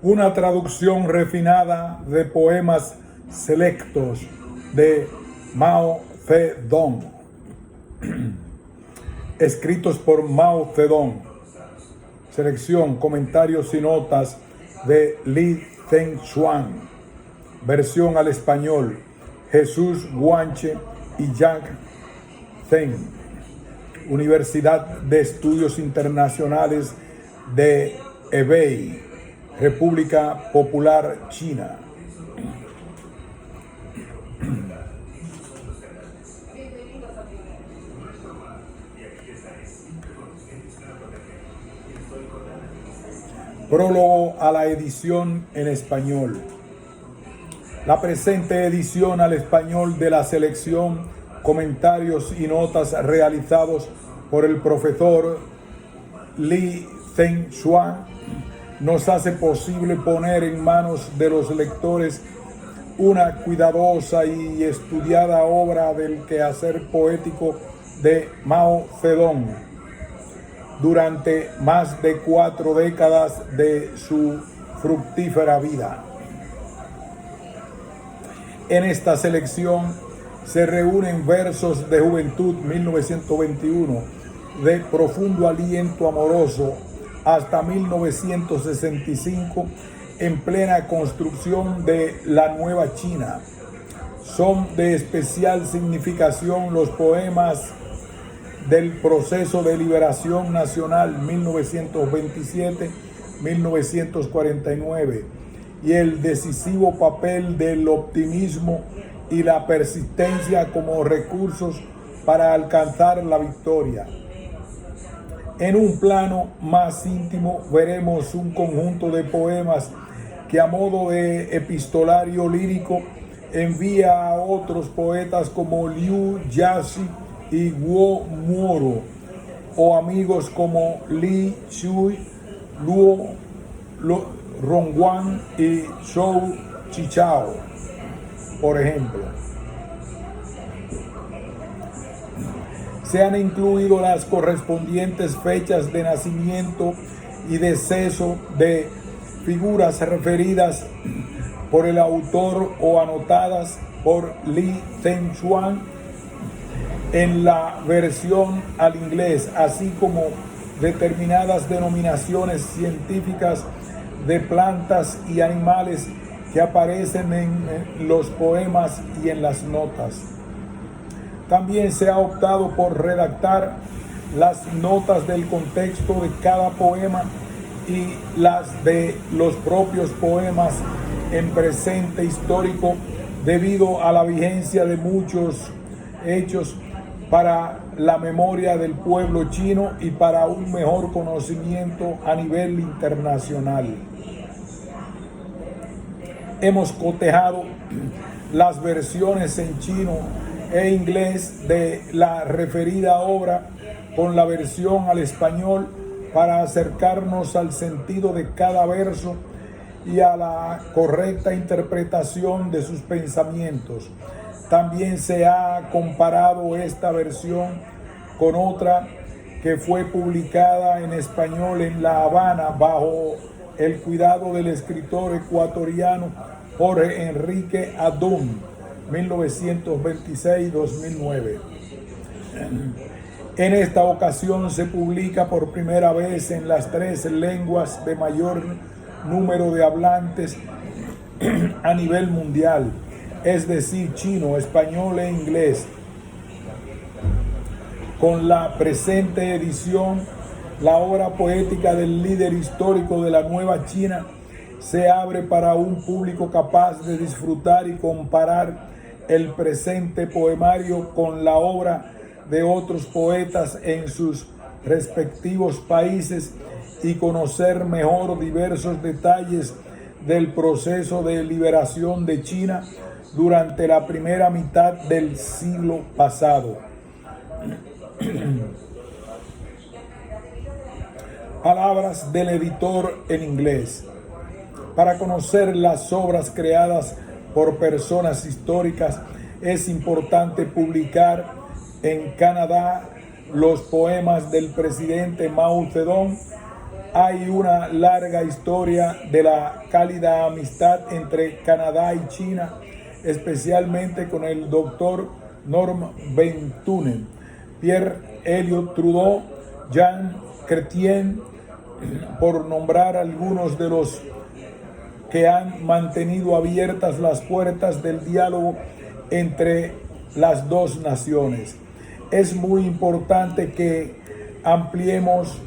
una traducción refinada de poemas selectos de Mao Zedong, escritos por Mao Zedong. Selección, comentarios y notas de Li Zhenxuan. Versión al español, Jesús Guanche y Yang Zheng. Universidad de Estudios Internacionales de Hebei, República Popular China. Prólogo a la edición en español. La presente edición al español de la selección, comentarios y notas realizados por el profesor Li Zhenxuan nos hace posible poner en manos de los lectores una cuidadosa y estudiada obra del quehacer poético de Mao Zedong durante más de 4 décadas de su fructífera vida. En esta selección se reúnen versos de juventud 1921, de profundo aliento amoroso hasta 1965, en plena construcción de la nueva China. Son de especial significación los poemas del proceso de liberación nacional 1927-1949 y el decisivo papel del optimismo y la persistencia como recursos para alcanzar la victoria. En un plano más íntimo veremos un conjunto de poemas que a modo de epistolario lírico envía a otros poetas como Liu Yaxi y Guo Moro, o amigos como Li Shui, Luo Rongguan y Zhou Qichao, por ejemplo. Se han incluido las correspondientes fechas de nacimiento y deceso de figuras referidas por el autor o anotadas por Li Zhenxuan en la versión al inglés, así como determinadas denominaciones científicas de plantas y animales que aparecen en los poemas y en las notas. También se ha optado por redactar las notas del contexto de cada poema y las de los propios poemas en presente histórico, debido a la vigencia de muchos hechos para la memoria del pueblo chino y para un mejor conocimiento a nivel internacional. Hemos cotejado las versiones en chino e inglés de la referida obra con la versión al español para acercarnos al sentido de cada verso y a la correcta interpretación de sus pensamientos. También se ha comparado esta versión con otra que fue publicada en español en La Habana bajo el cuidado del escritor ecuatoriano Jorge Enrique Adún, 1926-2009. En esta ocasión se publica por primera vez en las 3 lenguas de mayor número de hablantes a nivel mundial, es decir, chino, español e inglés. Con la presente edición, la obra poética del líder histórico de la nueva China se abre para un público capaz de disfrutar y comparar el presente poemario con la obra de otros poetas en sus respectivos países y conocer mejor diversos detalles del proceso de liberación de China durante la primera mitad del siglo pasado. Palabras del editor en inglés. Para conocer las obras creadas por personas históricas, es importante publicar en Canadá los poemas del presidente Mao Zedong Hay una larga historia de la cálida amistad entre Canadá y China, especialmente con el doctor Norm Bentunen, Pierre Elliott Trudeau, Jean Chrétien, por nombrar algunos de los que han mantenido abiertas las puertas del diálogo entre las dos naciones. Es muy importante que ampliemos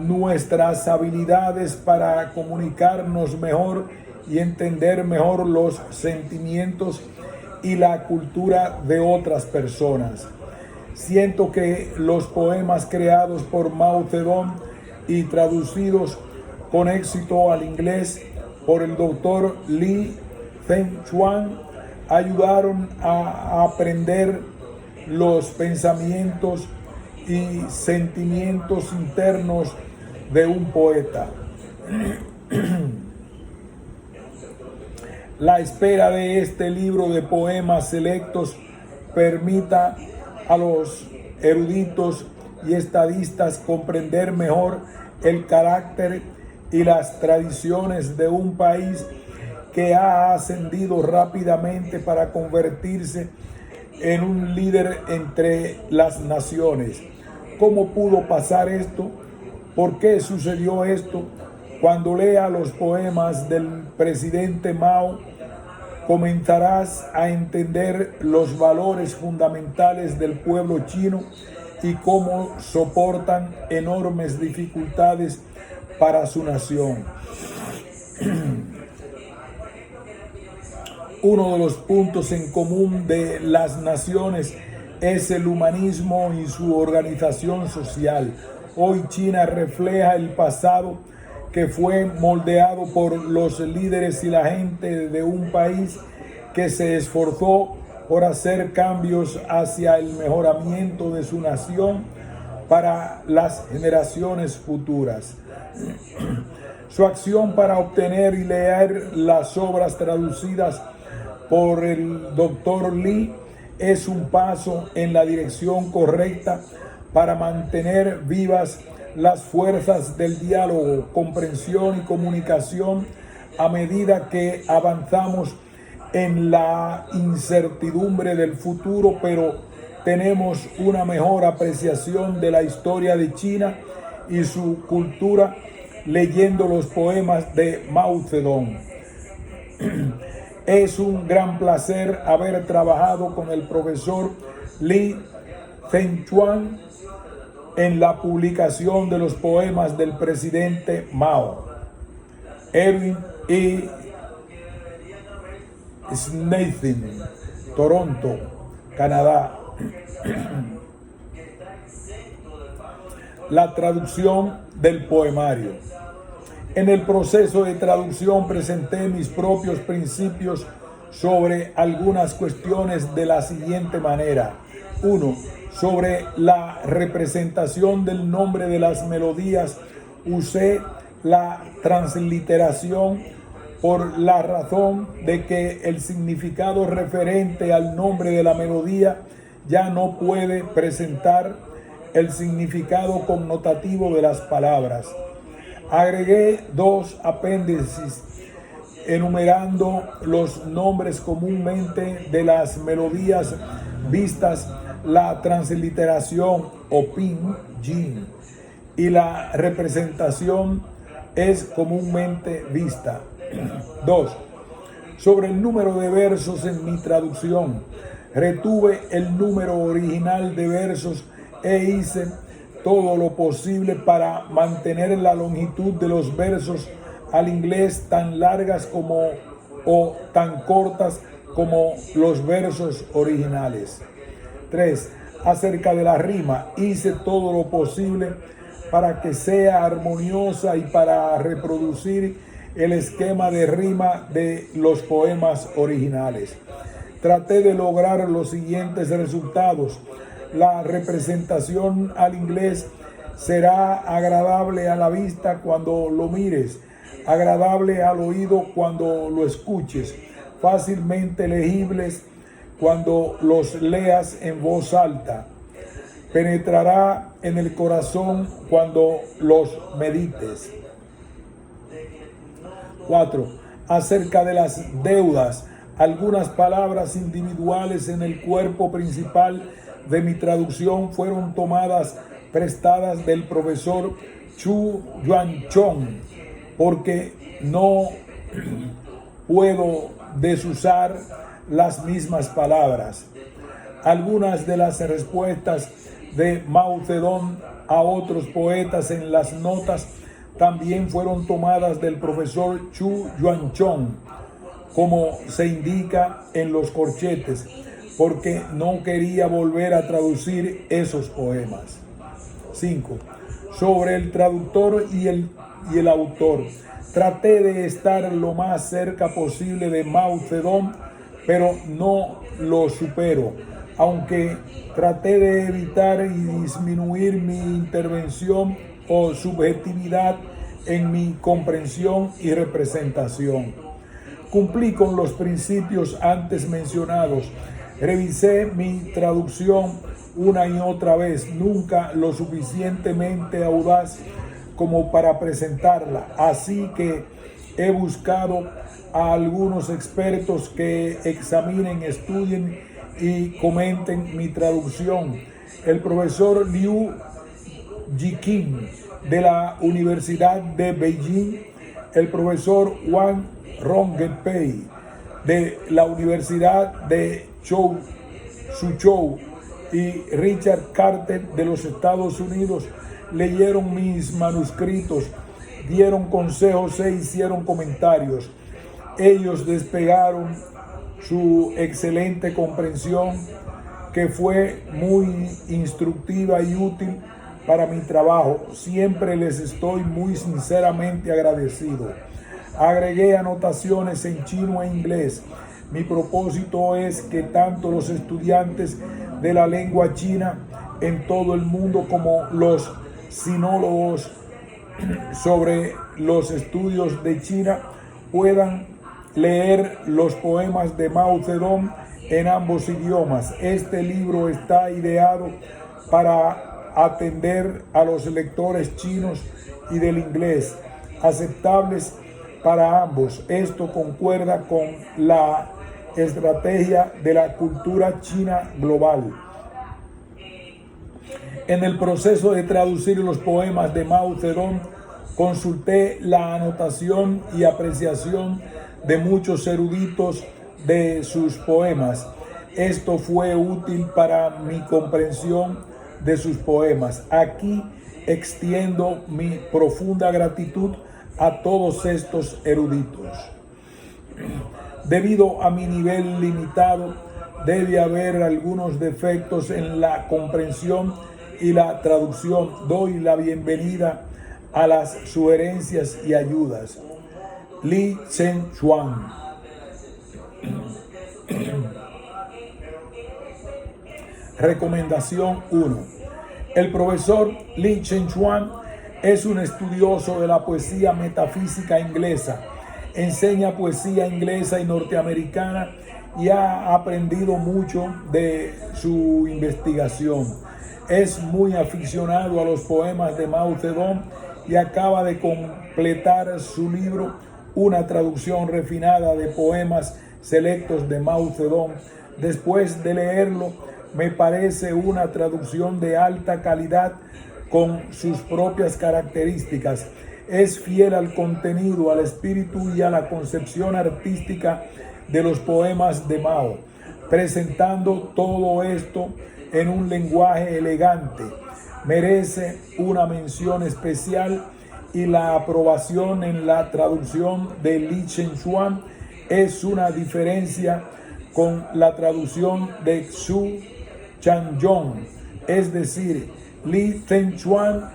nuestras habilidades para comunicarnos mejor y entender mejor los sentimientos y la cultura de otras personas. Siento que los poemas creados por Mao Zedong y traducidos con éxito al inglés por el doctor Li Fengchuan ayudaron a aprender los pensamientos y sentimientos internos de un poeta. La espera de este libro de poemas selectos permita a los eruditos y estadistas comprender mejor el carácter y las tradiciones de un país que ha ascendido rápidamente para convertirse en un líder entre las naciones. ¿Cómo pudo pasar esto? ¿Por qué sucedió esto? Cuando lea los poemas del presidente Mao, comenzarás a entender los valores fundamentales del pueblo chino y cómo soportan enormes dificultades para su nación. Uno de los puntos en común de las naciones es el humanismo y su organización social. Hoy China refleja el pasado que fue moldeado por los líderes y la gente de un país que se esforzó por hacer cambios hacia el mejoramiento de su nación para las generaciones futuras. Su acción para obtener y leer las obras traducidas por el doctor Li es un paso en la dirección correcta para mantener vivas las fuerzas del diálogo, comprensión y comunicación a medida que avanzamos en la incertidumbre del futuro, pero tenemos una mejor apreciación de la historia de China y su cultura leyendo los poemas de Mao Zedong. Es un gran placer haber trabajado con el profesor Li Fengchuan en la publicación de los poemas del presidente Mao. Erwin E. Snathin, Toronto, Canadá. La traducción del poemario. En el proceso de traducción presenté mis propios principios sobre algunas cuestiones de la siguiente manera. 1. Sobre la representación del nombre de las melodías, usé la transliteración por la razón de que el significado referente al nombre de la melodía ya no puede presentar el significado connotativo de las palabras. Agregué 2 apéndices enumerando los nombres comúnmente de las melodías vistas, la transliteración o pin, jin, y la representación es comúnmente vista. 2. Sobre el número de versos en mi traducción, retuve el número original de versos e hice todo lo posible para mantener la longitud de los versos al inglés tan largas como o tan cortas como los versos originales. 3. Acerca de la rima, hice todo lo posible para que sea armoniosa y para reproducir el esquema de rima de los poemas originales. Traté de lograr los siguientes resultados. La representación al inglés será agradable a la vista cuando lo mires, agradable al oído cuando lo escuches, fácilmente legibles cuando los leas en voz alta, penetrará en el corazón cuando los medites. 4. Acerca de las deudas, algunas palabras individuales en el cuerpo principal de mi traducción fueron prestadas del profesor Chu Yuanchong, porque no puedo desusar las mismas palabras. Algunas de las respuestas de Mao Zedong a otros poetas en las notas también fueron tomadas del profesor Chu Yuanchong, como se indica en los corchetes, porque no quería volver a traducir esos poemas. 5. Sobre el traductor y el autor. Traté de estar lo más cerca posible de Mao Zedong, pero no lo supero, aunque traté de evitar y disminuir mi intervención o subjetividad en mi comprensión y representación. Cumplí con los principios antes mencionados. Revisé mi traducción una y otra vez, nunca lo suficientemente audaz como para presentarla. Así que he buscado a algunos expertos que examinen, estudien y comenten mi traducción. El profesor Liu Jiqing de la Universidad de Beijing, el profesor Wang Rongpei de la Universidad de Suzhou y Richard Carter de los Estados Unidos leyeron mis manuscritos, dieron consejos e hicieron comentarios. Ellos despegaron su excelente comprensión, que fue muy instructiva y útil para mi trabajo. Siempre les estoy muy sinceramente agradecido. Agregué anotaciones en chino e inglés. Mi propósito es que tanto los estudiantes de la lengua china en todo el mundo como los sinólogos sobre los estudios de China puedan leer los poemas de Mao Zedong en ambos idiomas. Este libro está ideado para atender a los lectores chinos y del inglés, aceptables para ambos. Esto concuerda con la estrategia de la cultura china global. En el proceso de traducir los poemas de Mao Zedong, consulté la anotación y apreciación de muchos eruditos de sus poemas. Esto fue útil para mi comprensión de sus poemas. Aquí extiendo mi profunda gratitud a todos estos eruditos. Debido a mi nivel limitado, debe haber algunos defectos en la comprensión y la traducción. Doy la bienvenida a las sugerencias y ayudas. Li Chengchuan. Recomendación 1. El profesor Li Chengchuan es un estudioso de la poesía metafísica inglesa. Enseña poesía inglesa y norteamericana y ha aprendido mucho de su investigación. Es muy aficionado a los poemas de Mao Zedong y acaba de completar su libro, una traducción refinada de poemas selectos de Mao Zedong. Después de leerlo, me parece una traducción de alta calidad con sus propias características. Es fiel al contenido, al espíritu y a la concepción artística de los poemas de Mao, presentando todo esto en un lenguaje elegante. Merece una mención especial y la aprobación en la traducción de Li Chengchuan es una diferencia con la traducción de Xu Changyong, es decir, Li Chengchuan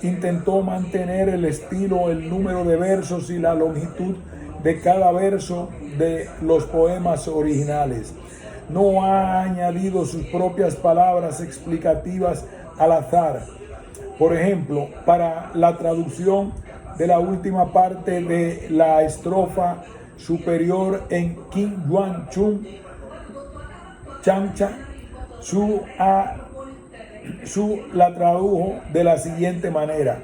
intentó mantener el estilo, el número de versos y la longitud de cada verso de los poemas originales. No ha añadido sus propias palabras explicativas al azar. Por ejemplo, para la traducción de la última parte de la estrofa superior en Qin Yuan Chun Changcha, Su la tradujo de la siguiente manera: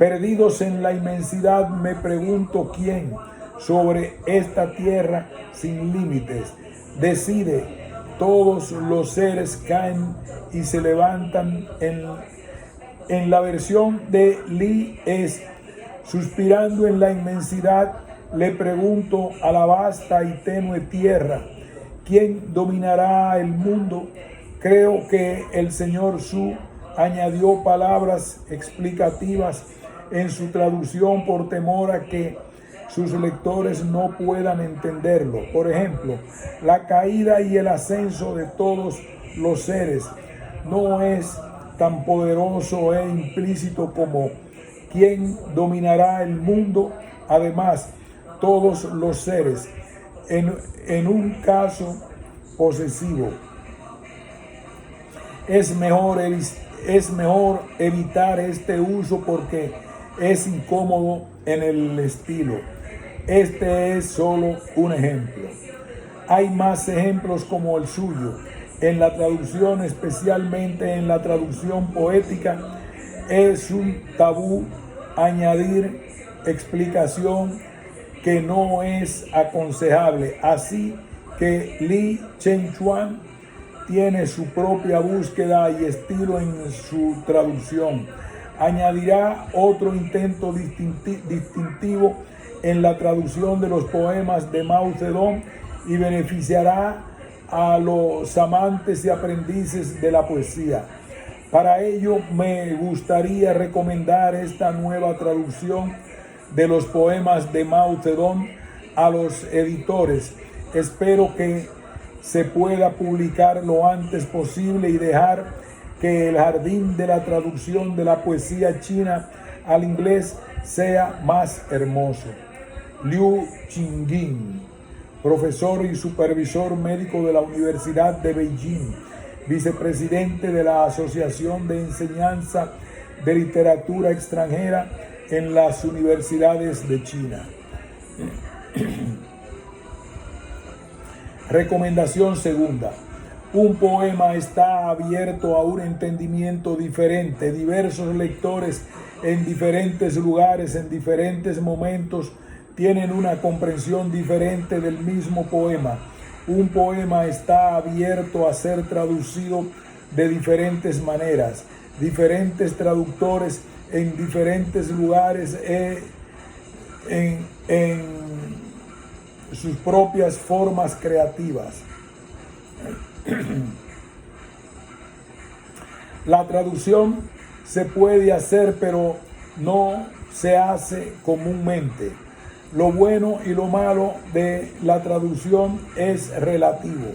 Perdidos en la inmensidad, me pregunto quién sobre esta tierra sin límites decide. Todos los seres caen y se levantan. En la versión de Lee es: suspirando en la inmensidad, le pregunto a la vasta y tenue tierra, ¿quién dominará el mundo? Creo que el señor Su añadió palabras explicativas en su traducción por temor a que sus lectores no puedan entenderlo. Por ejemplo, la caída y el ascenso de todos los seres no es tan poderoso e implícito como ¿quién dominará el mundo? Además, todos los seres en un caso posesivo. Es mejor evitar este uso porque es incómodo en el estilo. Este es solo un ejemplo. Hay más ejemplos como el suyo. En la traducción, especialmente en la traducción poética, es un tabú añadir explicación que no es aconsejable. Así que Li Chengchuan tiene su propia búsqueda y estilo en su traducción. Añadirá otro intento distintivo en la traducción de los poemas de Mao Zedong y beneficiará a los amantes y aprendices de la poesía. Para ello me gustaría recomendar esta nueva traducción de los poemas de Mao Zedong a los editores. Espero que se pueda publicar lo antes posible y dejar que el jardín de la traducción de la poesía china al inglés sea más hermoso. Liu Qingying, profesor y supervisor médico de la Universidad de Beijing, vicepresidente de la Asociación de Enseñanza de Literatura Extranjera en las universidades de China. Recomendación segunda. Un poema está abierto a un entendimiento diferente. Diversos lectores en diferentes lugares, en diferentes momentos, tienen una comprensión diferente del mismo poema. Un poema está abierto a ser traducido de diferentes maneras. Diferentes traductores en diferentes lugares en sus propias formas creativas. La traducción se puede hacer, pero no se hace comúnmente. Lo bueno y lo malo de la traducción es relativo.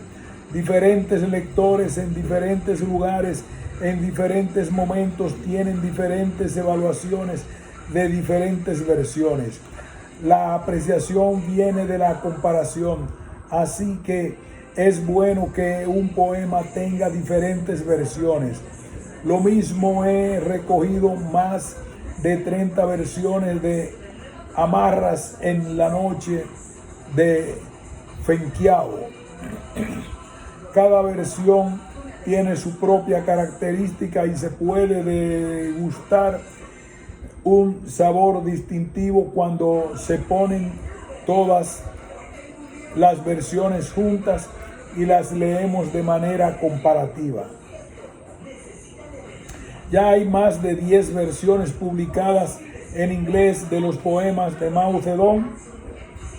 Diferentes lectores en diferentes lugares, en diferentes momentos, tienen diferentes evaluaciones de diferentes versiones. La apreciación viene de la comparación, así que es bueno que un poema tenga diferentes versiones. Lo mismo he recogido más de 30 versiones de Amarras en la noche de Fenqiao. Cada versión tiene su propia característica y se puede degustar un sabor distintivo cuando se ponen todas las versiones juntas y las leemos de manera comparativa. Ya hay más de 10 versiones publicadas en inglés de los poemas de Mao Zedong.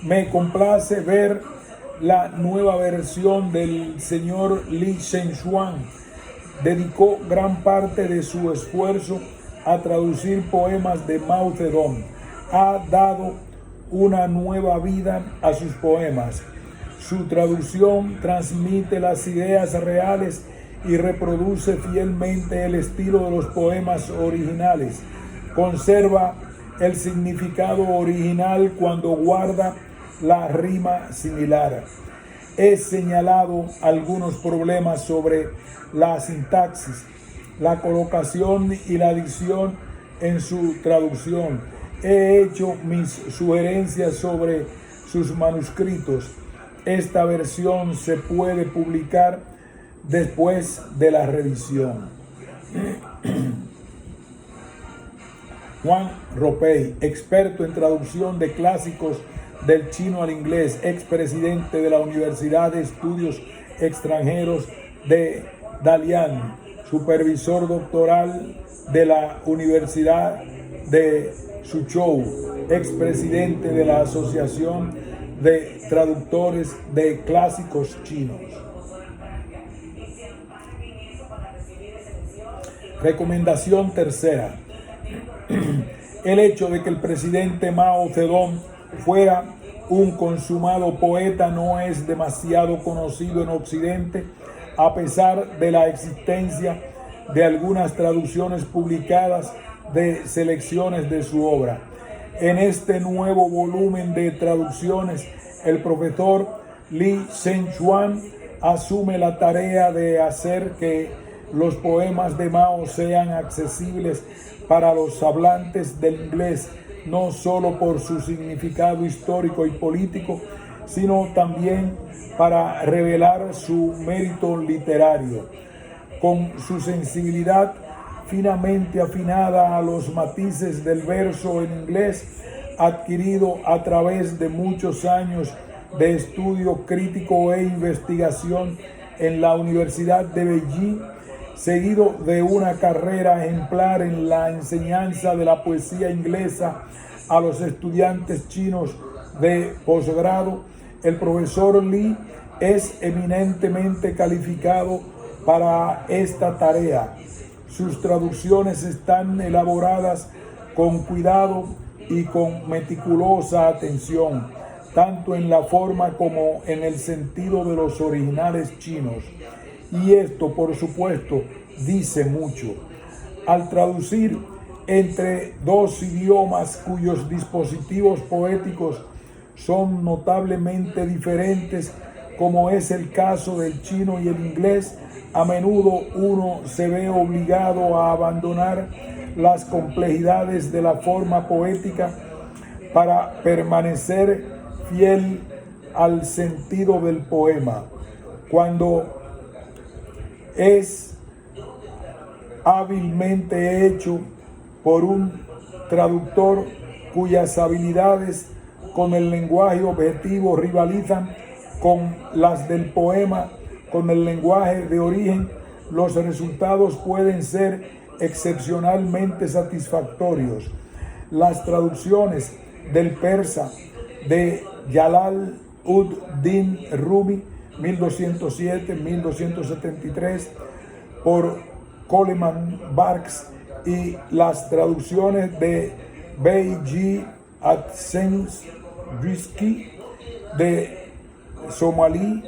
Me complace ver la nueva versión del señor Li Chengchuan. Dedicó gran parte de su esfuerzo a traducir poemas de Mao Zedong. Ha dado una nueva vida a sus poemas. Su traducción transmite las ideas reales y reproduce fielmente el estilo de los poemas originales. Conserva el significado original cuando guarda la rima similar. He señalado algunos problemas sobre la sintaxis, la colocación y la dicción en su traducción. He hecho mis sugerencias sobre sus manuscritos. Esta versión se puede publicar después de la revisión. Juan Ropey, experto en traducción de clásicos del chino al inglés, expresidente de la Universidad de Estudios Extranjeros de Dalian, supervisor doctoral de la Universidad de Suzhou, expresidente de la Asociación de Traductores de Clásicos Chinos. Recomendación tercera. El hecho de que el presidente Mao Zedong fuera un consumado poeta no es demasiado conocido en Occidente, a pesar de la existencia de algunas traducciones publicadas de selecciones de su obra. En este nuevo volumen de traducciones, el profesor Li Zhenchuan asume la tarea de hacer que los poemas de Mao sean accesibles para los hablantes del inglés, no solo por su significado histórico y político, sino también para revelar su mérito literario. Con su sensibilidad finamente afinada a los matices del verso en inglés, adquirido a través de muchos años de estudio crítico e investigación en la Universidad de Beijing, seguido de una carrera ejemplar en la enseñanza de la poesía inglesa a los estudiantes chinos de posgrado, el profesor Li es eminentemente calificado para esta tarea. Sus traducciones están elaboradas con cuidado y con meticulosa atención, tanto en la forma como en el sentido de los originales chinos. Y esto, por supuesto, dice mucho. Al traducir entre dos idiomas cuyos dispositivos poéticos son notablemente diferentes, como es el caso del chino y el inglés, a menudo uno se ve obligado a abandonar las complejidades de la forma poética para permanecer fiel al sentido del poema. Cuando es hábilmente hecho por un traductor cuyas habilidades con el lenguaje objetivo rivalizan con las del poema, con el lenguaje de origen, los resultados pueden ser excepcionalmente satisfactorios. Las traducciones del persa de Jalal-ud-Din Rumi, 1207-1273, por Coleman Barks, y las traducciones de Beiji Atsensrisky de Somalí,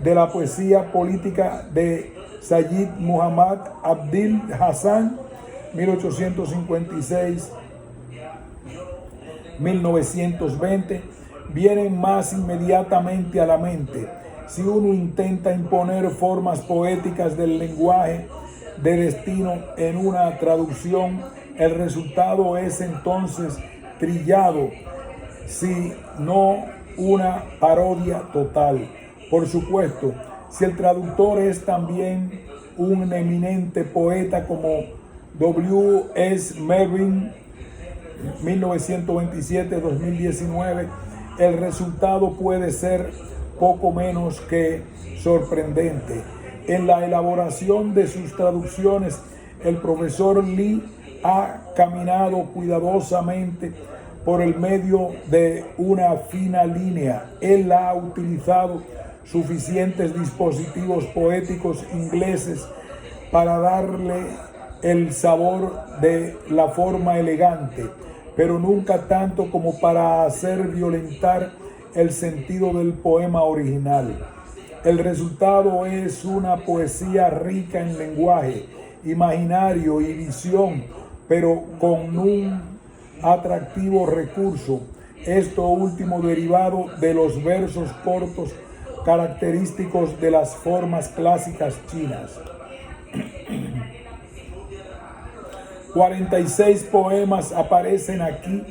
de la poesía política de Sayyid Muhammad Abdil Hassan, 1856-1920, vienen más inmediatamente a la mente. Si uno intenta imponer formas poéticas del lenguaje de destino en una traducción, el resultado es entonces trillado, si no una parodia total. Por supuesto, si el traductor es también un eminente poeta como W. S. Merwin, 1927-2019, el resultado puede ser poco menos que sorprendente. En la elaboración de sus traducciones, el profesor Li ha caminado cuidadosamente por el medio de una fina línea. Él ha utilizado suficientes dispositivos poéticos ingleses para darle el sabor de la forma elegante, pero nunca tanto como para hacer violentar el sentido del poema original. El resultado es una poesía rica en lenguaje, imaginario y visión, pero con un atractivo recurso, esto último derivado de los versos cortos característicos de las formas clásicas chinas. 46 poemas aparecen aquí,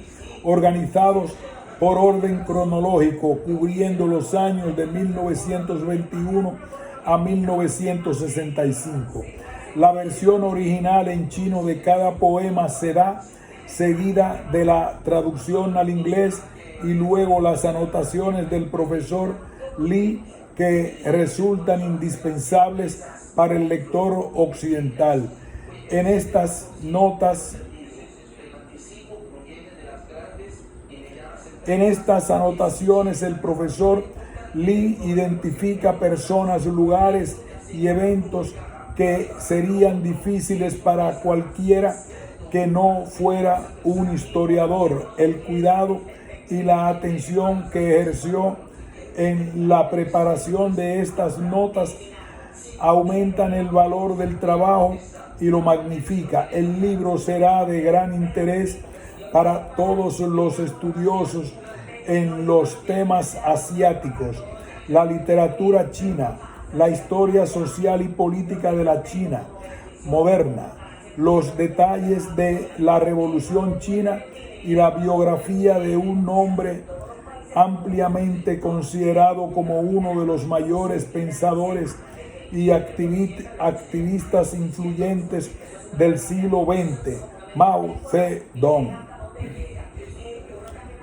organizados por orden cronológico, cubriendo los años de 1921 a 1965. La versión original en chino de cada poema se da seguida de la traducción al inglés y luego las anotaciones del profesor Lee, que resultan indispensables para el lector occidental. En estas anotaciones, el profesor Lee identifica personas, lugares y eventos que serían difíciles para cualquiera que no fuera un historiador. El cuidado y la atención que ejerció en la preparación de estas notas aumentan el valor del trabajo y lo magnifica. El libro será de gran interés para todos los estudiosos en los temas asiáticos, la literatura china, la historia social y política de la China moderna, los detalles de la Revolución China y la biografía de un hombre ampliamente considerado como uno de los mayores pensadores y activistas influyentes del siglo XX, Mao Zedong.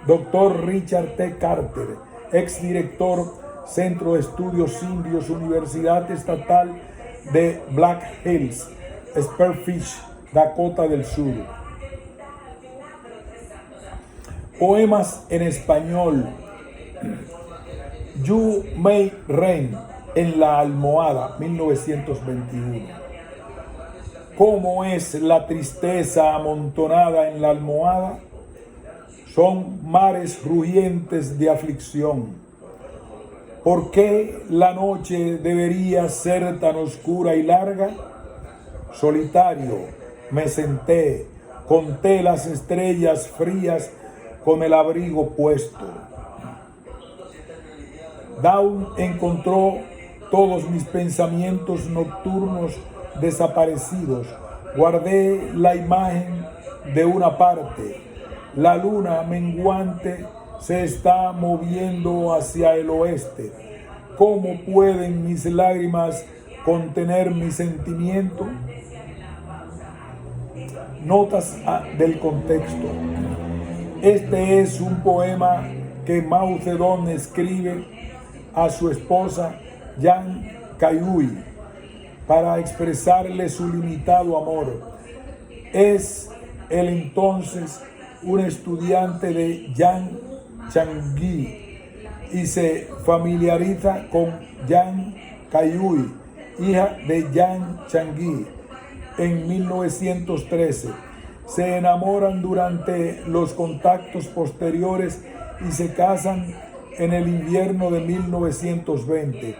Dr. Richard T. Carter, exdirector Centro de Estudios Indios, Universidad Estatal de Black Hills, Spearfish, Dakota del Sur. Poemas en español. Yu Mei Ren, En la almohada, 1921. ¿Cómo es la tristeza amontonada en la almohada? Son mares rugientes de aflicción. ¿Por qué la noche debería ser tan oscura y larga? Solitario me senté, conté las estrellas frías con el abrigo puesto. Dawn encontró todos mis pensamientos nocturnos desaparecidos. Guardé la imagen de una parte. La luna menguante se está moviendo hacia el oeste. ¿Cómo pueden mis lágrimas contener mi sentimiento? Notas del contexto. Este es un poema que Mao Zedong escribe a su esposa Jiang Kaihui para expresarle su limitado amor. Es el entonces un estudiante de Yang Changui y se familiariza con Jiang Kaihui, hija de Yang Changui, en 1913. Se enamoran durante los contactos posteriores y se casan en el invierno de 1920.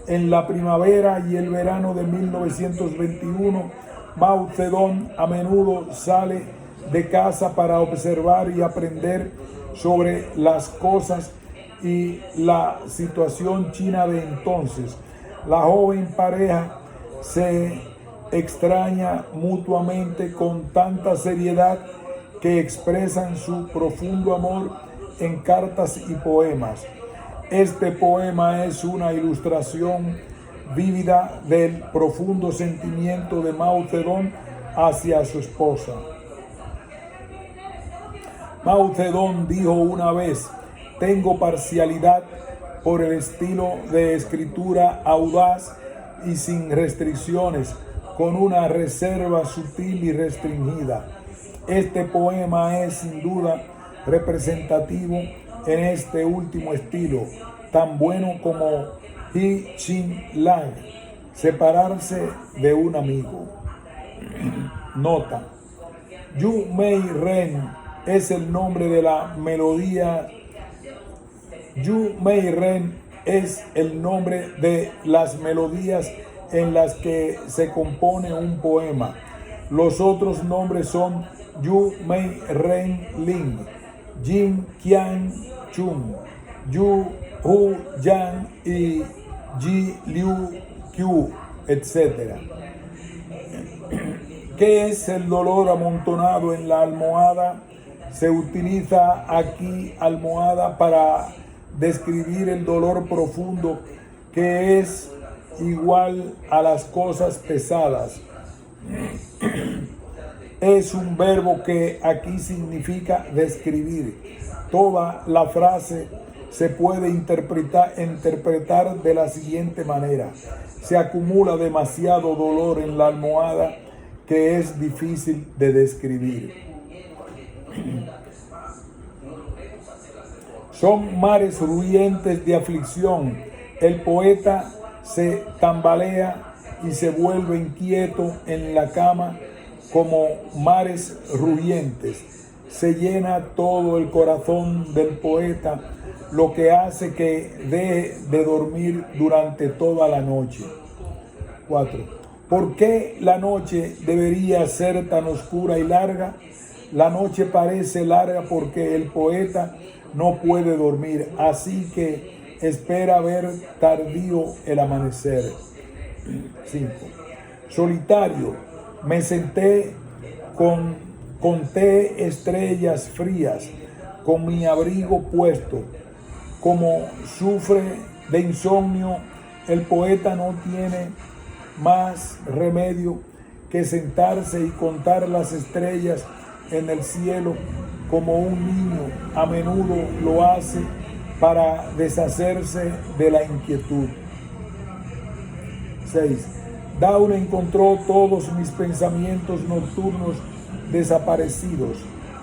En la primavera y el verano de 1921, Mao Zedong a menudo sale de casa para observar y aprender sobre las cosas y la situación china de entonces. La joven pareja se extraña mutuamente con tanta seriedad que expresan su profundo amor en cartas y poemas. Este poema es una ilustración vívida del profundo sentimiento de Mao Zedong hacia su esposa. Mao Zedong dijo una vez: tengo parcialidad por el estilo de escritura audaz y sin restricciones, con una reserva sutil y restringida. Este poema es sin duda representativo en este último estilo, tan bueno como He Chin Lang, separarse de un amigo. Nota: Yu Mei Ren es el nombre de la melodía. Yu Mei Ren es el nombre de las melodías en las que se compone un poema. Los otros nombres son Yu Mei Ren Ling, Jin Qian Chun, Yu Hu Yang y Ji Liu Qiu, etc. ¿Qué es el dolor amontonado en la almohada? Se utiliza aquí almohada para describir el dolor profundo que es igual a las cosas pesadas. es un verbo que aquí significa describir. Toda la frase se puede interpretar de la siguiente manera: se acumula demasiado dolor en la almohada que es difícil de describir. Son mares rugientes de aflicción. El poeta se tambalea y se vuelve inquieto en la cama como mares rugientes. Se llena todo el corazón del poeta, lo que hace que deje de dormir durante toda la noche. 4. ¿Por qué la noche debería ser tan oscura y larga? La noche parece larga porque el poeta no puede dormir, así que espera ver tardío el amanecer. 5. Solitario, me senté, conté estrellas frías, con mi abrigo puesto. Como sufre de insomnio, el poeta no tiene más remedio que sentarse y contar las estrellas en el cielo, como un niño a menudo lo hace para deshacerse de la inquietud. 6. Down encontró todos mis pensamientos nocturnos desaparecidos.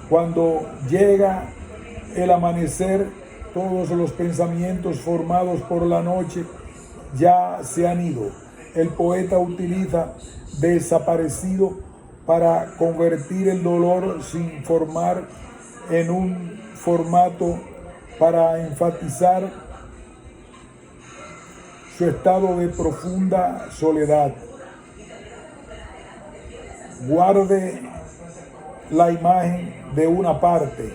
Cuando llega el amanecer, todos los pensamientos formados por la noche ya se han ido. El poeta utiliza desaparecido para convertir el dolor sin formar en un formato para enfatizar su estado de profunda soledad. Guarde la imagen de una parte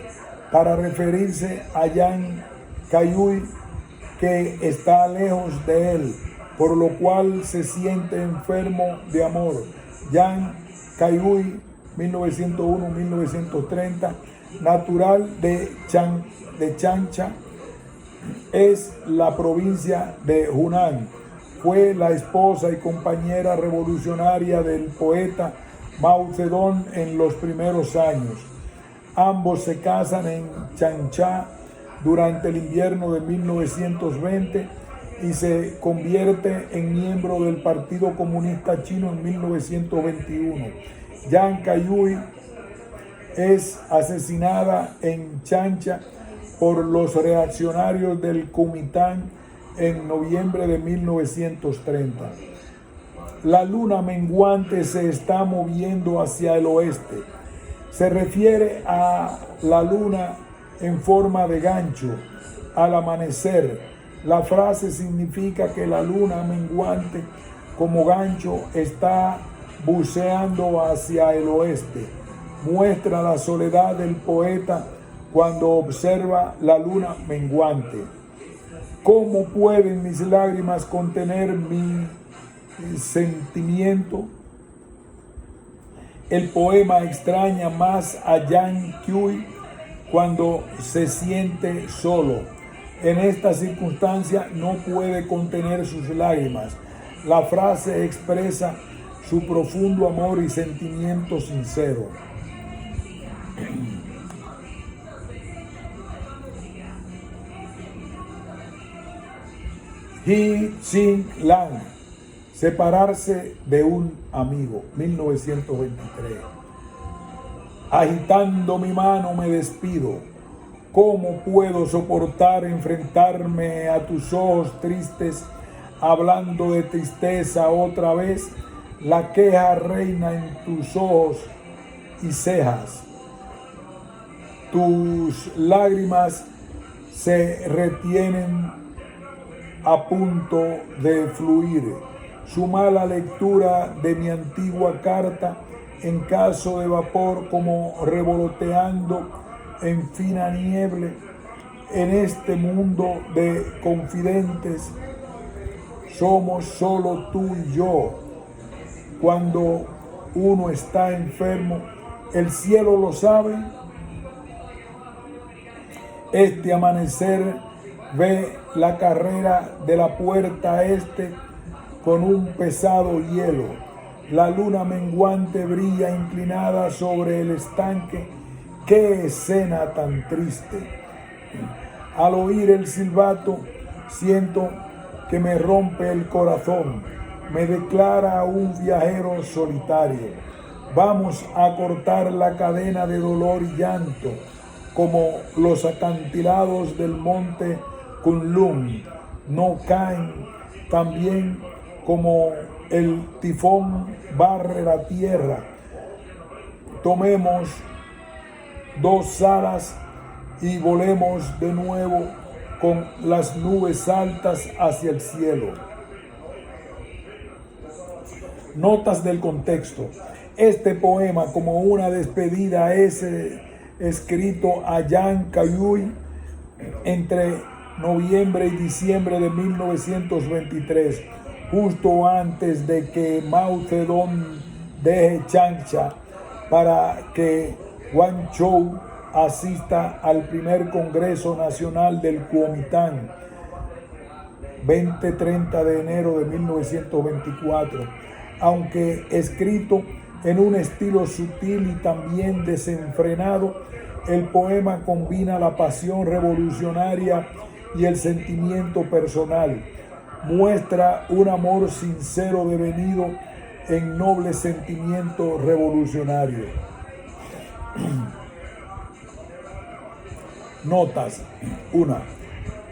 para referirse a Jan Kayuy, que está lejos de él, por lo cual se siente enfermo de amor. Jan Kayuy, 1901-1930, natural de Chancha, es la provincia de Hunan. Fue la esposa y compañera revolucionaria del poeta Mao Zedong en los primeros años. Ambos se casan en Chancha durante el invierno de 1920 y se convierte en miembro del Partido Comunista Chino en 1921. Jan Kayuy es asesinada en Chancha por los reaccionarios del Kuomintang en noviembre de 1930. La luna menguante se está moviendo hacia el oeste. Se refiere a la luna en forma de gancho al amanecer. La frase significa que la luna menguante como gancho está buceando hacia el oeste. Muestra la soledad del poeta cuando observa la luna menguante. ¿Cómo pueden mis lágrimas contener mi sentimiento? El poema extraña más a Jan Kayuy cuando se siente solo. En esta circunstancia no puede contener sus lágrimas. La frase expresa su profundo amor y sentimiento sincero. Hee Chin Lang, separarse de un amigo, 1923. Agitando mi mano me despido. ¿Cómo puedo soportar enfrentarme a tus ojos tristes, hablando de tristeza otra vez? La queja reina en tus ojos y cejas. Tus lágrimas se retienen a punto de fluir. Su mala lectura de mi antigua carta en caso de vapor, como revoloteando en fina niebla en este mundo de confidentes. Somos solo tú y yo. Cuando uno está enfermo, el cielo lo sabe. Este amanecer ve la carrera de la puerta este con un pesado hielo. La luna menguante brilla inclinada sobre el estanque. ¡Qué escena tan triste! Al oír el silbato, siento que me rompe el corazón. Me declara un viajero solitario. Vamos a cortar la cadena de dolor y llanto, como los acantilados del monte Kunlun no caen, también como el tifón barre la tierra. Tomemos 2 alas y volemos de nuevo con las nubes altas hacia el cielo. Notas del contexto. Este poema, como una despedida, es escrito a Jan Kayui entre noviembre y diciembre de 1923, justo antes de que Mao Zedong deje Changsha para que Guangzhou asista al primer Congreso Nacional del Kuomintang, 20-30 de enero de 1924. Aunque escrito en un estilo sutil y también desenfrenado, el poema combina la pasión revolucionaria y el sentimiento personal. Muestra un amor sincero devenido en noble sentimiento revolucionario. Notas. 1.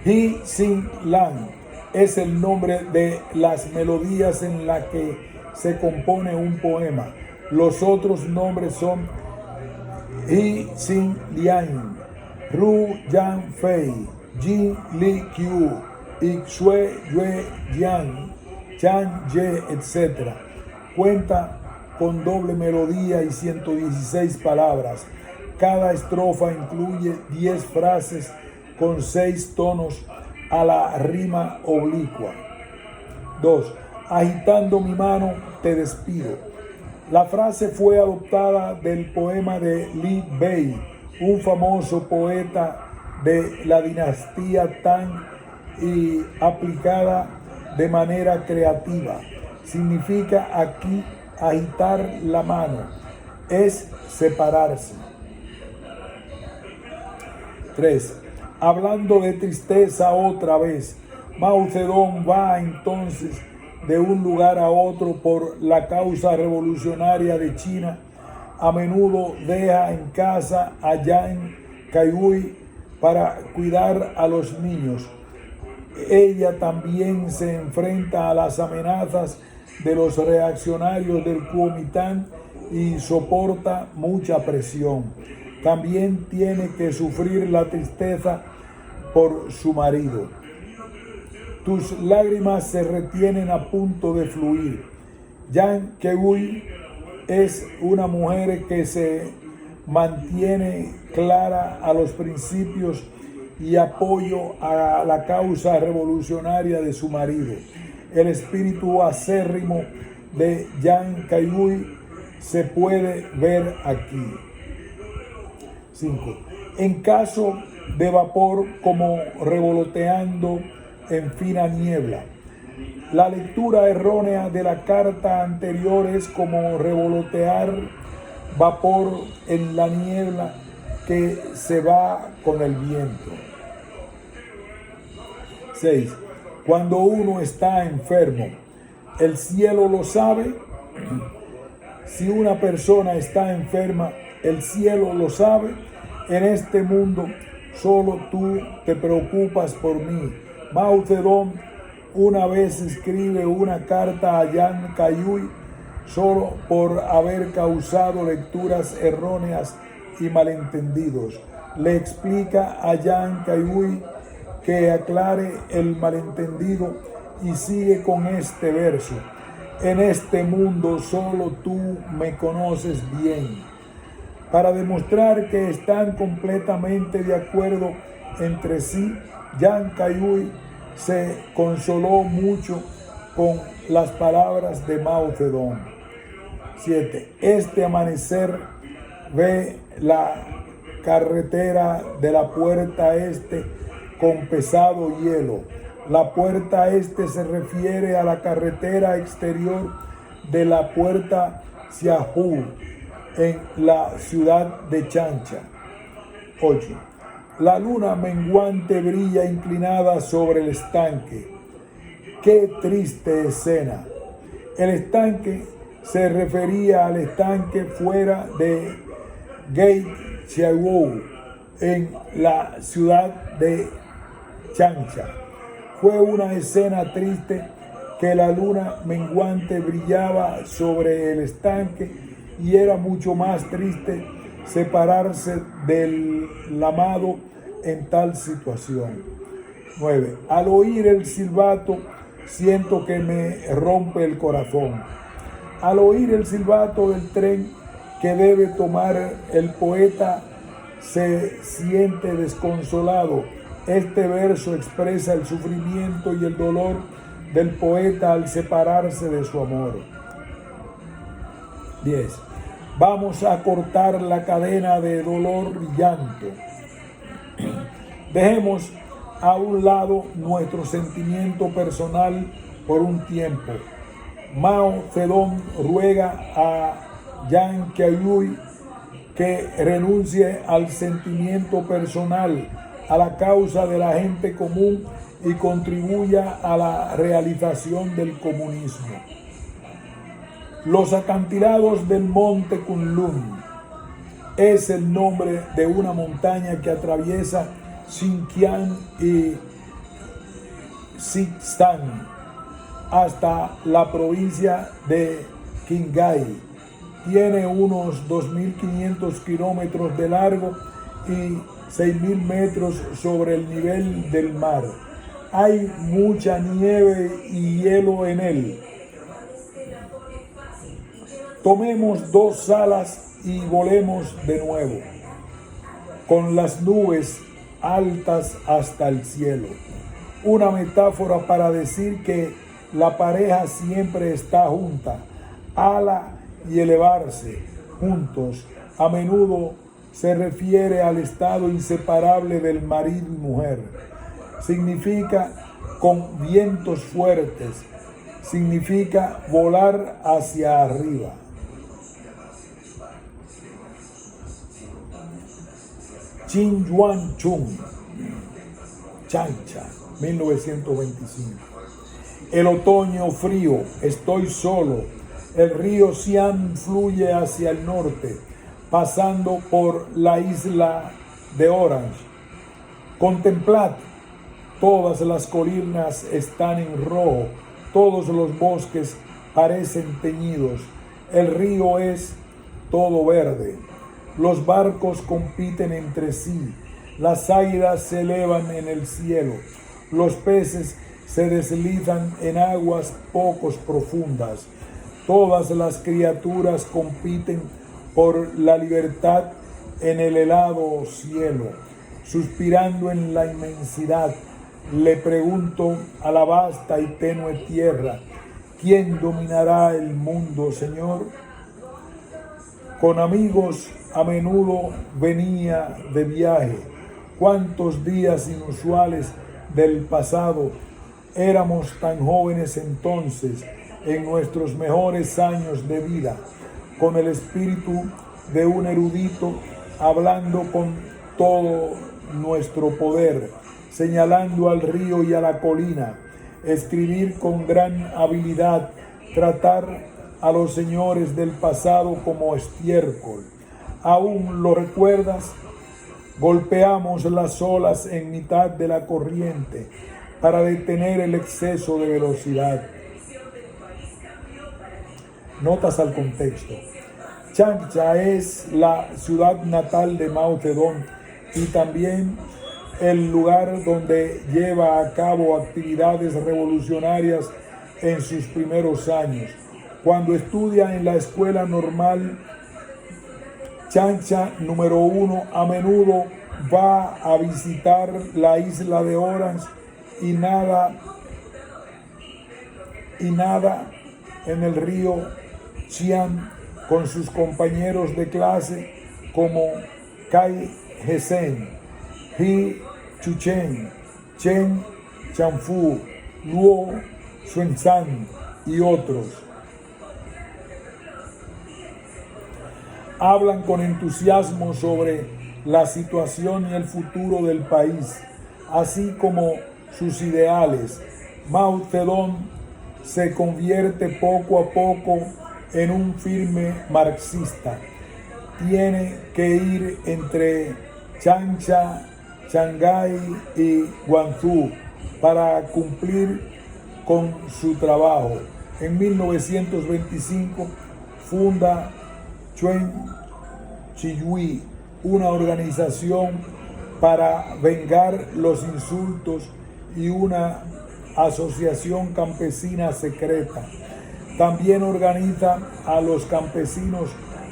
He Sing Lang es el nombre de las melodías en las que se compone un poema. Los otros nombres son He Sing Liang, Ru Yang Fei, Jin Li Qiu, Ixue Yue Yang, Chan Ye, etc. Cuenta con doble melodía y 116 palabras. Cada estrofa incluye 10 frases con 6 tonos a la rima oblicua. 2. Agitando mi mano, te despido. La frase fue adoptada del poema de Li Bei, un famoso poeta de la dinastía Tang, y aplicada de manera creativa. Significa aquí agitar la mano, es separarse. 3. Hablando de tristeza otra vez, Mao Zedong va entonces de un lugar a otro por la causa revolucionaria de China. A menudo deja en casa a Jan Kayui para cuidar a los niños. Ella también se enfrenta a las amenazas de los reaccionarios del Kuomintang y soporta mucha presión. También tiene que sufrir la tristeza por su marido. Tus lágrimas se retienen a punto de fluir. Jan Kayui es una mujer que se mantiene clara a los principios y apoyo a la causa revolucionaria de su marido. El espíritu acérrimo de Jan Kayui se puede ver aquí. 5. En caso de vapor, como revoloteando en fina niebla. La lectura errónea de la carta anterior es como revolotear vapor en la niebla que se va con el viento. 6. Cuando uno está enfermo, ¿el cielo lo sabe? Si una persona está enferma, ¿el cielo lo sabe? En este mundo, solo tú te preocupas por mí. Mao Zedong una vez escribe una carta a Jan Kayui solo por haber causado lecturas erróneas y malentendidos. Le explica a Jan Kayui que aclare el malentendido y sigue con este verso. En este mundo solo tú me conoces bien. Para demostrar que están completamente de acuerdo entre sí, Jan Kayui se consoló mucho con las palabras de Mao Zedong. 7. Este amanecer ve la carretera de la puerta este con pesado hielo. La puerta este se refiere a la carretera exterior de la puerta Xiahu en la ciudad de Chancha. 8. La luna menguante brilla inclinada sobre el estanque. ¡Qué triste escena! El estanque se refería al estanque fuera de Gate en la ciudad de Chancha. Fue una escena triste que la luna menguante brillaba sobre el estanque y era mucho más triste separarse del amado en tal situación. 9. Al oír el silbato, siento que me rompe el corazón. Al oír el silbato del tren que debe tomar el poeta, se siente desconsolado. Este verso expresa el sufrimiento y el dolor del poeta al separarse de su amor. 10. Vamos a cortar la cadena de dolor y llanto. Dejemos a un lado nuestro sentimiento personal por un tiempo. Mao Zedong ruega a Jiang Qianhui que renuncie al sentimiento personal, a la causa de la gente común y contribuya a la realización del comunismo. Los acantilados del monte Kunlun es el nombre de una montaña que atraviesa Xinjiang y Xishan hasta la provincia de Qinghai. Tiene unos 2.500 kilómetros de largo y 6.000 metros sobre el nivel del mar. Hay mucha nieve y hielo en él. Tomemos 2 alas y volemos de nuevo, con las nubes altas hasta el cielo. Una metáfora para decir que la pareja siempre está junta, ala y elevarse juntos. A menudo se refiere al estado inseparable del marido y mujer. Significa con vientos fuertes, significa volar hacia arriba. Qin Yuan Chung, Chancha, 1925. El otoño frío, estoy solo. El río Xian fluye hacia el norte, pasando por la isla de Orange. Contemplad, todas las colinas están en rojo, todos los bosques parecen teñidos. El río es todo verde. Los barcos compiten entre sí, las águilas se elevan en el cielo, los peces se deslizan en aguas poco profundas. Todas las criaturas compiten por la libertad en el helado cielo. Suspirando en la inmensidad, le pregunto a la vasta y tenue tierra, ¿quién dominará el mundo, Señor? Con amigos a menudo venía de viaje. Cuántos días inusuales del pasado. Éramos tan jóvenes entonces, en nuestros mejores años de vida, con el espíritu de un erudito, hablando con todo nuestro poder, señalando al río y a la colina, escribir con gran habilidad, tratar a los señores del pasado como estiércol. ¿Aún lo recuerdas? Golpeamos las olas en mitad de la corriente para detener el exceso de velocidad. Notas al contexto. Chancha es la ciudad natal de Mao Zedong y también el lugar donde lleva a cabo actividades revolucionarias en sus primeros años. Cuando estudia en la escuela normal Chancha número 1, a menudo va a visitar la isla de Orange y nada en el río Xian con sus compañeros de clase como Kai Hesen, He Chuchen, Chen Chanfu, Luo Xuanzang y otros. hablan con entusiasmo sobre la situación y el futuro del país, así como sus ideales. Mao Zedong se convierte poco a poco en un firme marxista. Tiene que ir entre Changsha, Shanghái y Guangzhou para cumplir con su trabajo. En 1925 funda Chuen Chiyui, una organización para vengar los insultos y una asociación campesina secreta. También organiza a los campesinos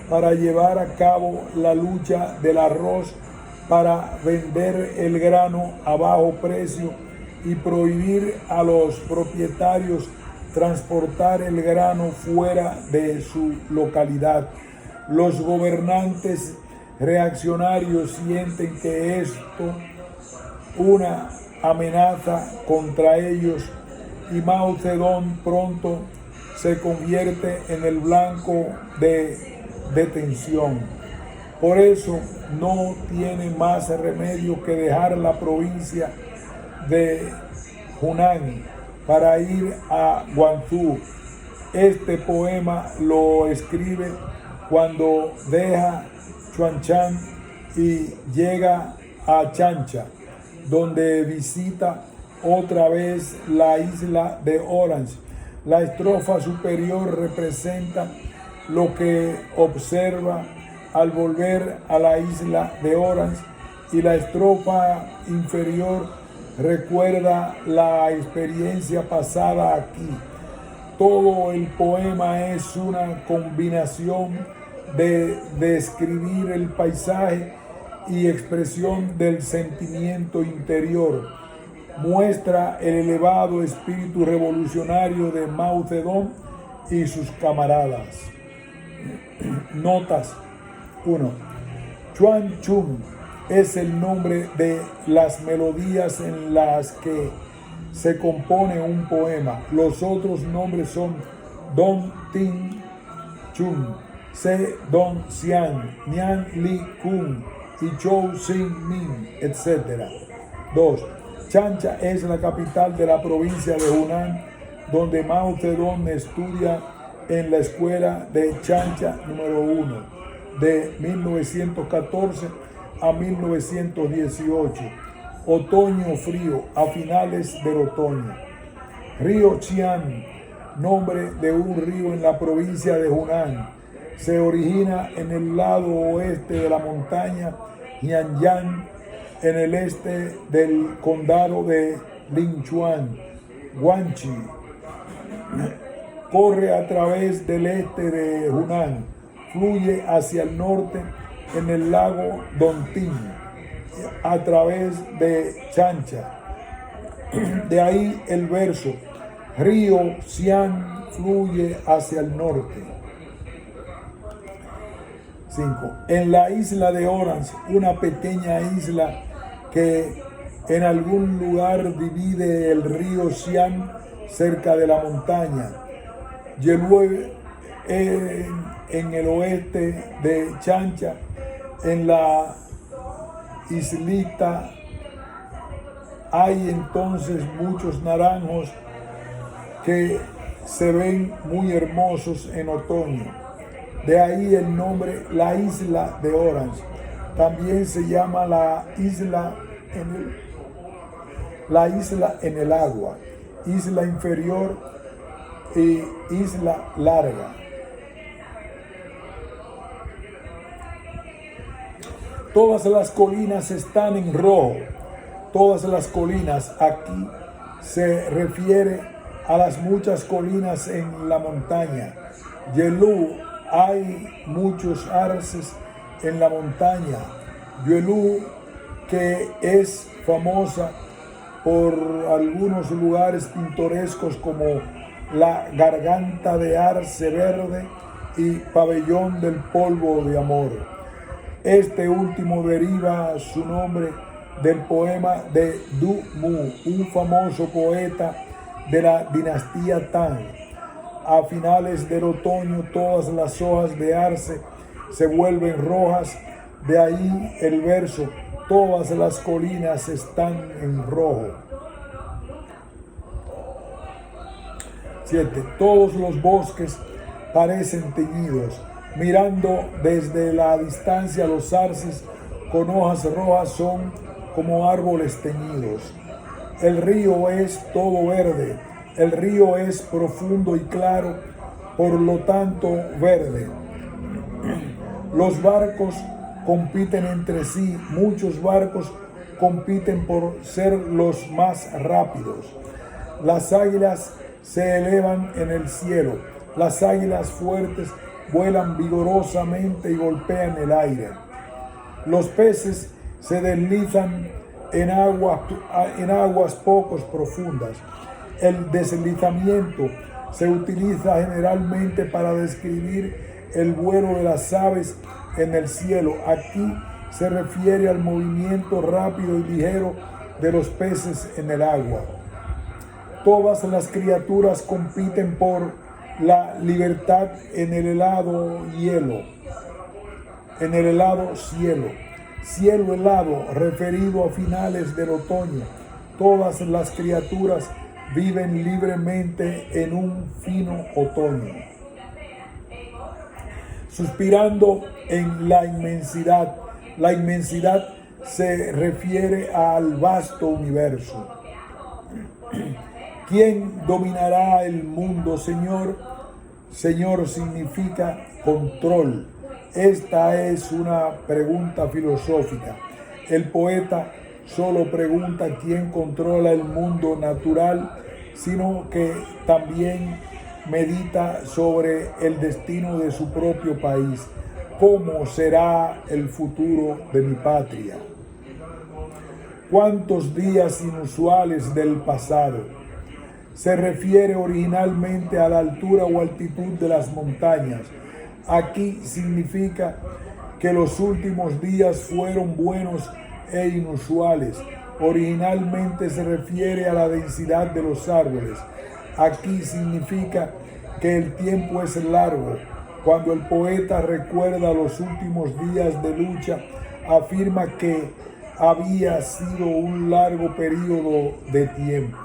para llevar a cabo la lucha del arroz, para vender el grano a bajo precio y prohibir a los propietarios transportar el grano fuera de su localidad. Los gobernantes reaccionarios sienten que esto una amenaza contra ellos y Mao Zedong pronto se convierte en el blanco de detención. Por eso no tiene más remedio que dejar la provincia de Hunan para ir a Guangzhou. Este poema lo escribe cuando deja Xuanshan y llega a Changsha, donde visita otra vez la isla de Orange. La estrofa superior representa lo que observa al volver a la isla de Orange y la estrofa inferior recuerda la experiencia pasada aquí. Todo el poema es una combinación de describir el paisaje y expresión del sentimiento interior. Muestra el elevado espíritu revolucionario de Mao Zedong y sus camaradas. Notas. 1. Chuan Chun es el nombre de las melodías en las que se compone un poema. Los otros nombres son Dong Tin Chun, Se Dong Xian, Nian Li Kun y Chou Xin Min, etc. 2. Changsha es la capital de la provincia de Hunan, donde Mao Zedong estudia en la escuela de Changsha número 1 de 1914 a 1918. Otoño frío, a finales del otoño. Río Xian, nombre de un río en la provincia de Hunan, se origina en el lado oeste de la montaña Hianyang, en el este del condado de Linchuan, Guangxi. Corre a través del este de Hunan, fluye hacia el norte en el lago Dongting, a través de Changsha. De ahí el verso, río Xian fluye hacia el norte. 5. En la isla de Orange, una pequeña isla que en algún lugar divide el río Xian cerca de la montaña Yelue, en el oeste de Changsha, en la islita hay entonces muchos naranjos que se ven muy hermosos en otoño. De ahí el nombre, la isla de Orange. También se llama la isla en el agua, isla inferior y isla larga. Todas las colinas están en rojo. Todas las colinas, aquí se refiere a las muchas colinas en la montaña. Yelu, hay muchos arces en la montaña. Yelu, que es famosa por algunos lugares pintorescos como la garganta de arce verde y pabellón del polvo de amor. Este último deriva su nombre del poema de Du Mu, un famoso poeta de la dinastía Tang. A finales del otoño, todas las hojas de arce se vuelven rojas. De ahí el verso, todas las colinas están en rojo. 7. Todos los bosques parecen teñidos. Mirando desde la distancia, los arces con hojas rojas son como árboles teñidos. El río es todo verde. El río es profundo y claro, por lo tanto verde. Los barcos compiten entre sí. Muchos barcos compiten por ser los más rápidos. Las águilas se elevan en el cielo. Las águilas fuertes vuelan vigorosamente y golpean el aire. Los peces se deslizan en aguas poco profundas. El deslizamiento se utiliza generalmente para describir el vuelo de las aves en el cielo. Aquí se refiere al movimiento rápido y ligero de los peces en el agua. Todas las criaturas compiten por la libertad en el helado hielo, en el helado cielo. Cielo helado, referido a finales del otoño. Todas las criaturas viven libremente en un fino otoño, suspirando en la inmensidad. La inmensidad se refiere al vasto universo. ¿Quién dominará el mundo, Señor? Señor significa control. Esta es una pregunta filosófica. El poeta solo pregunta quién controla el mundo natural, sino que también medita sobre el destino de su propio país. ¿Cómo será el futuro de mi patria? ¿Cuántos días inusuales del pasado? Se refiere originalmente a la altura o altitud de las montañas. Aquí significa que los últimos días fueron buenos e inusuales. Originalmente se refiere a la densidad de los árboles. Aquí significa que el tiempo es largo. Cuando el poeta recuerda los últimos días de lucha, afirma que había sido un largo periodo de tiempo.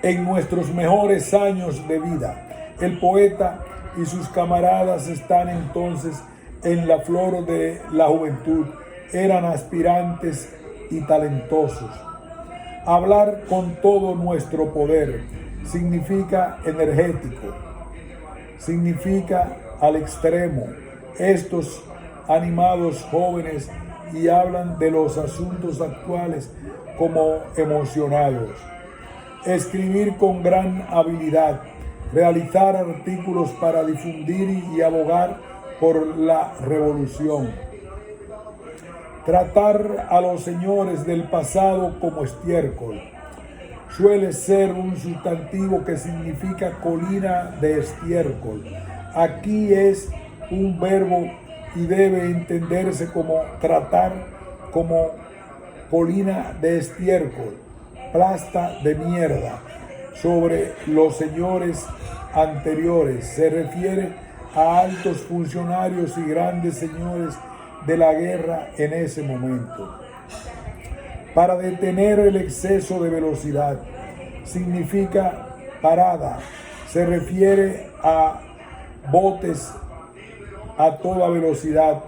En nuestros mejores años de vida, el poeta y sus camaradas están entonces en la flor de la juventud. Eran aspirantes y talentosos. Hablar con todo nuestro poder significa energético, significa al extremo. Estos animados jóvenes y hablan de los asuntos actuales como emocionados. Escribir con gran habilidad, realizar artículos para difundir y abogar por la revolución. Tratar a los señores del pasado como estiércol. Suele ser un sustantivo que significa colina de estiércol. Aquí es un verbo y debe entenderse como tratar como colina de estiércol, plasta de mierda, sobre los señores anteriores. Se refiere a altos funcionarios y grandes señores de la guerra en ese momento. Para detener el exceso de velocidad significa parada. Se refiere a botes a toda velocidad.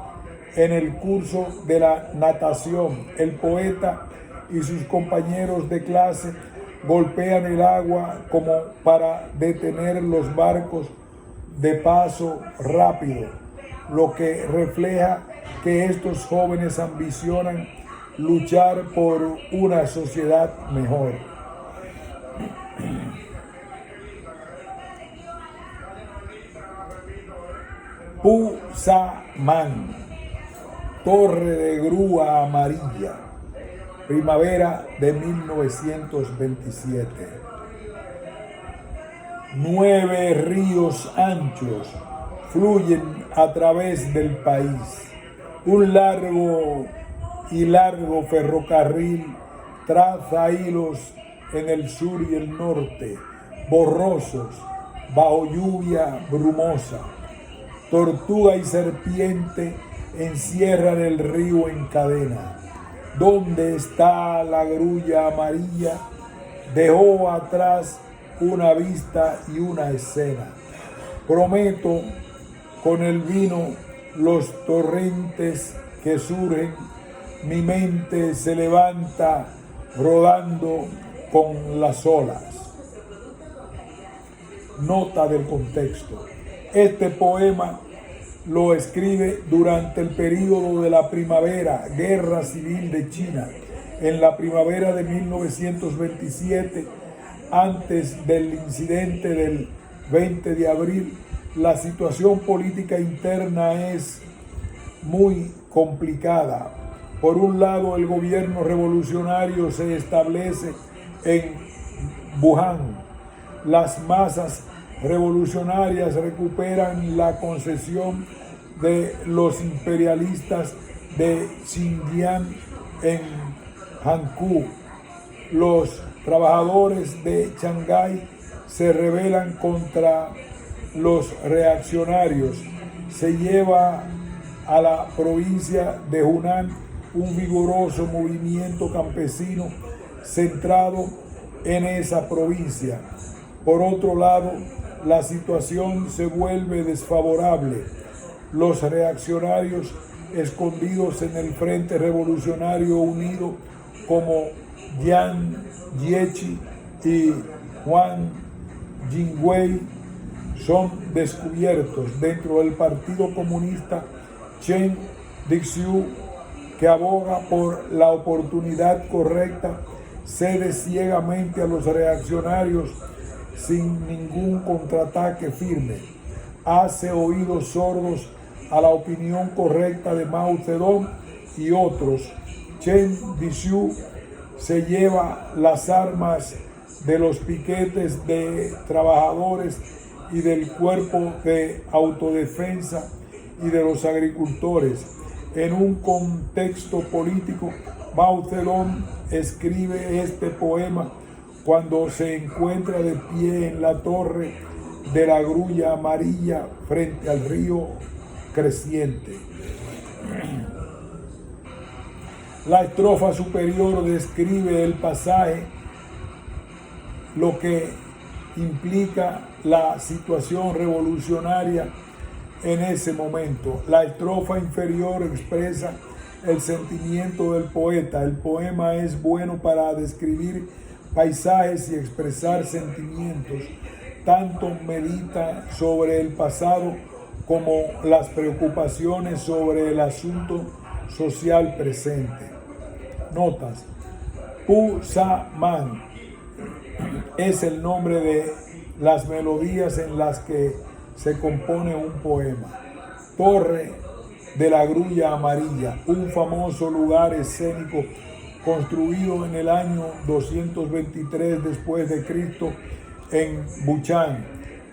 En el curso de la natación, el poeta y sus compañeros de clase golpean el agua como para detener los barcos de paso rápido, lo que refleja que estos jóvenes ambicionan luchar por una sociedad mejor. Pusamán, torre de grúa amarilla, primavera de 1927. 9 ríos anchos fluyen a través del país. Un largo ferrocarril traza hilos en el sur y el norte. borrosos, bajo lluvia brumosa. Tortuga y serpiente encierran el río en cadena. ¿Dónde está la grulla amarilla? Dejó atrás una vista y una escena. Prometo con el vino los torrentes que surgen. Mi mente se levanta rodando con las olas. Nota del contexto. Este poema lo escribe durante el período de la primavera, Guerra Civil de China, en la primavera de 1927, antes del incidente del 20 de abril. La situación política interna es muy complicada. Por un lado, el gobierno revolucionario se establece en Wuhan. Las masas revolucionarias recuperan la concesión de los imperialistas de Xinjiang en Hankou. Los trabajadores de Shanghái se rebelan contra los reaccionarios. Se lleva a la provincia de Hunan un vigoroso movimiento campesino centrado en esa provincia. Por otro lado, la situación se vuelve desfavorable. Los reaccionarios escondidos en el Frente Revolucionario Unido como Jiang Jiechi y Huang Jingwei son descubiertos. Dentro del Partido Comunista, Chen Dixiu, que aboga por la oportunidad correcta, cede ciegamente a los reaccionarios sin ningún contraataque firme. Hace oídos sordos a la opinión correcta de Mao Zedong y otros. Chen Dixiu se lleva las armas de los piquetes de trabajadores y del cuerpo de autodefensa y de los agricultores. En un contexto político, Mao Zedong escribe este poema cuando se encuentra de pie en la torre de la grulla amarilla frente al río creciente. La estrofa superior describe el pasaje, lo que implica la situación revolucionaria en ese momento. La estrofa inferior expresa el sentimiento del poeta. El poema es bueno para describir paisajes y expresar sentimientos. Tanto medita sobre el pasado como las preocupaciones sobre el asunto social presente. Notas. Pu Sa Man es el nombre de las melodías en las que se compone un poema. Torre de la Grulla Amarilla, un famoso lugar escénico construido en el año 223 después de Cristo en Wuchang,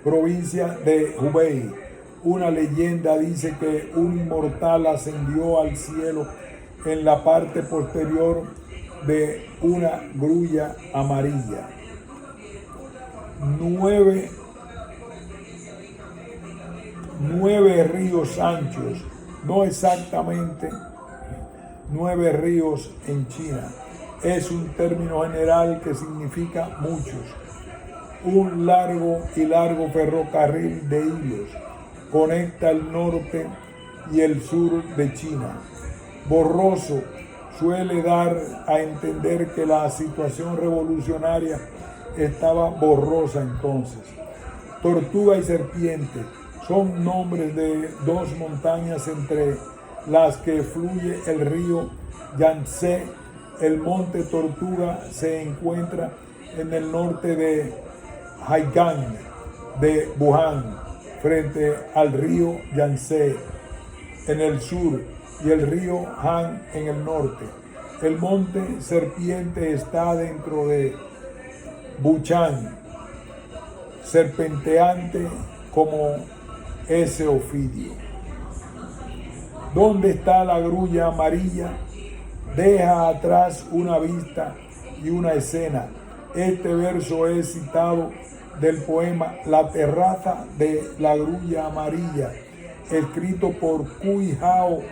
provincia de Hubei. Una leyenda dice que un inmortal ascendió al cielo en la parte posterior de una grulla amarilla. 9 ríos anchos, no exactamente 9 ríos en China. Es un término general que significa muchos. Un largo ferrocarril de hilos conecta el norte y el sur de China. Borroso suele dar a entender que la situación revolucionaria estaba borrosa entonces. Tortuga y serpiente son nombres de dos montañas entre las que fluye el río Yangtze. El monte Tortuga se encuentra en el norte de Haigang de Wuhan, frente al río Yangtze en el sur y el río Han en el norte. El monte Serpiente está dentro de Wuchang, serpenteante como ese ofidio. ¿Dónde está la grulla amarilla? Deja atrás una vista y una escena. Este verso es citado del poema La terraza de la grulla amarilla, escrito por Cui Hao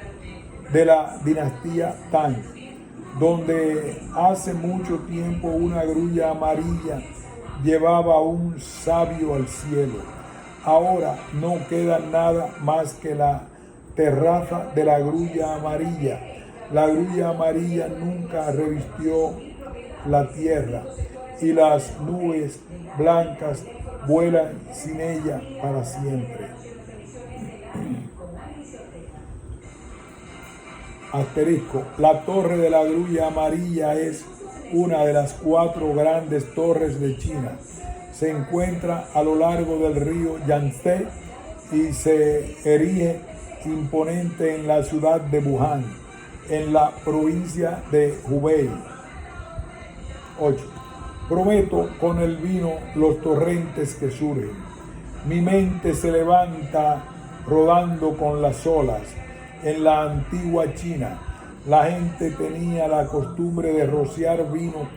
de la dinastía Tang, donde hace mucho tiempo una grulla amarilla llevaba a un sabio al cielo. Ahora no queda nada más que la terraza de la grulla amarilla. La grulla amarilla nunca revistió la tierra y las nubes blancas vuelan sin ella para siempre. Asterisco. La torre de la grulla amarilla es una de las 4 grandes torres de China. Se encuentra a lo largo del río Yangtze y se erige imponente en la ciudad de Wuhan, en la provincia de Hubei. 8. Prometo con el vino los torrentes que surgen. Mi mente se levanta rodando con las olas. En la antigua China, la gente tenía la costumbre de rociar vino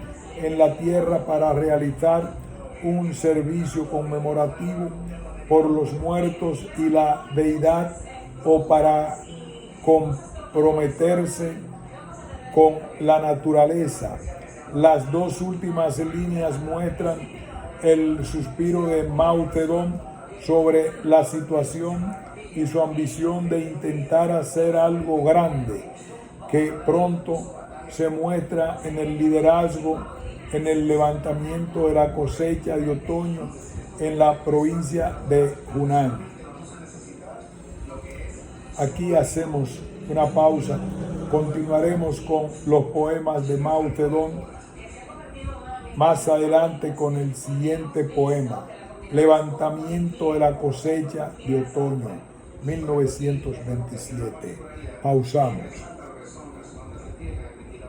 en la tierra para realizar un servicio conmemorativo por los muertos y la deidad, o para comprometerse con la naturaleza. Las 2 últimas líneas muestran el suspiro de Mao Zedong sobre la situación y su ambición de intentar hacer algo grande, que pronto se muestra en el liderazgo en el levantamiento de la cosecha de otoño en la provincia de Hunan. Aquí hacemos una pausa. Continuaremos con los poemas de Mao Zedong más adelante con el siguiente poema, Levantamiento de la cosecha de otoño, 1927. Pausamos.